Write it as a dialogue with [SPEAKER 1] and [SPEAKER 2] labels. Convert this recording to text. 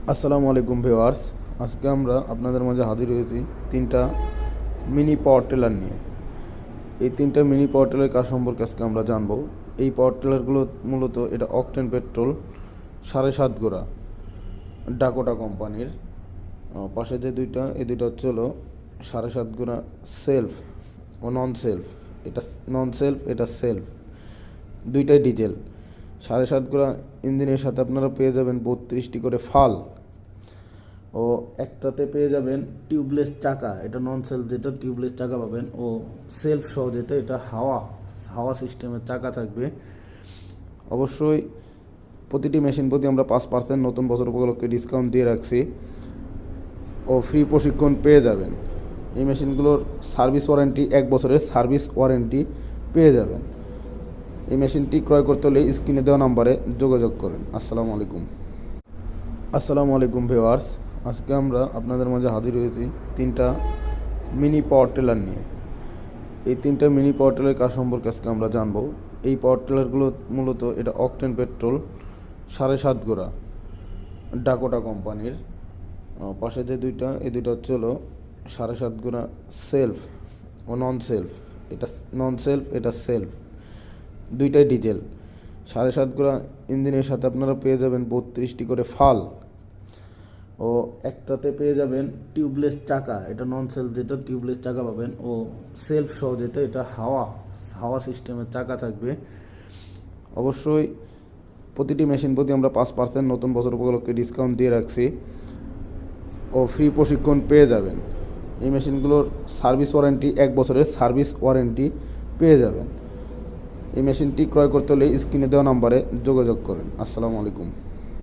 [SPEAKER 1] আসসালামু আলাইকুম ভিউয়ার্স। আজকে আমরা আপনাদের মাঝে হাজির হয়েছি তিনটা মিনি পাওয়ার টিলার নিয়ে। এই তিনটা মিনি পাওয়ার টিলারের কাজ সম্পর্কে আজকে আমরা জানবো। এই পাওয়ার টিলারগুলো মূলত এটা অকটেন পেট্রোল 7.5 গোড়া ডাকোটা কোম্পানির। পাশে যে দুইটা, এই দুইটা হচ্ছে হলো 7.5 গোড়া সেলফ ও নন সেলফ। এটা নন সেলফ, এটা সেলফ, দুইটাই ডিজেল। 7.5 গোড়া ইঞ্জিনের সাথে আপনারা পেয়ে যাবেন 32টি করে ফাল, ও একটাতে পেয়ে যাবেন টিউবলেস চাকা। এটা নন সেলফ, যেটা টিউবলেস চাকা পাবেন, ও সেলফ সহ যেটা এটা হাওয়া হাওয়া সিস্টেমের চাকা থাকবে। অবশ্যই প্রতিটি মেশিন প্রতি আমরা 5% নতুন বছর উপলক্ষে ডিসকাউন্ট দিয়ে রাখছি ও ফ্রি প্রশিক্ষণ পেয়ে যাবেন। এই মেশিনগুলোর সার্ভিস ওয়ারেন্টি 1 বছরের সার্ভিস ওয়ারেন্টি পেয়ে যাবেন। এই মেশিনটি ক্রয় করতে হলে স্ক্রিনে দেওয়া নাম্বারে যোগাযোগ করেন। আসসালামু আলাইকুম ভিউয়ার্স। আজকে আমরা আপনাদের মাঝে হাজির হয়েছি তিনটা মিনি পাওয়ার টিলার নিয়ে। এই তিনটা মিনি পাওয়ার টিলারের কাজ সম্পর্কে আজকে আমরা জানবো। এই পাওয়ার টিলারগুলো মূলত এটা অকটেন পেট্রোল 7.5 গোড়া ডাকোটা কোম্পানির। পাশে যে দুইটা, এই দুইটা হচ্ছে হলো 7.5 গোড়া সেলফ ও নন সেলফ। এটা নন সেলফ, এটা সেলফ, দুইটাই ডিজেল। 7.5 গোড়া ইঞ্জিনের সাথে আপনারা পেয়ে যাবেন 32টি করে ফাল, ও একটাতে পেয়ে যাবেন টিউবলেস চাকা। এটা নন সেলফ, যেটা টিউবলেস চাকা পাবেন, ও সেলফ সহ যেটা এটা হাওয়া হাওয়া সিস্টেমের চাকা থাকবে। অবশ্যই প্রতিটি মেশিন প্রতি আমরা 5% নতুন বছর উপলক্ষে ডিসকাউন্ট দিয়ে রাখছি ও ফ্রি প্রশিক্ষণ পেয়ে যাবেন। এই মেশিনগুলোর সার্ভিস ওয়ারেন্টি 1 বছরের সার্ভিস ওয়ারেন্টি পেয়ে যাবেন। এই মেশিনটি ক্রয় করতে হলে স্ক্রিনে দেওয়া নাম্বারে যোগাযোগ করেন। আসসালামু আলাইকুম।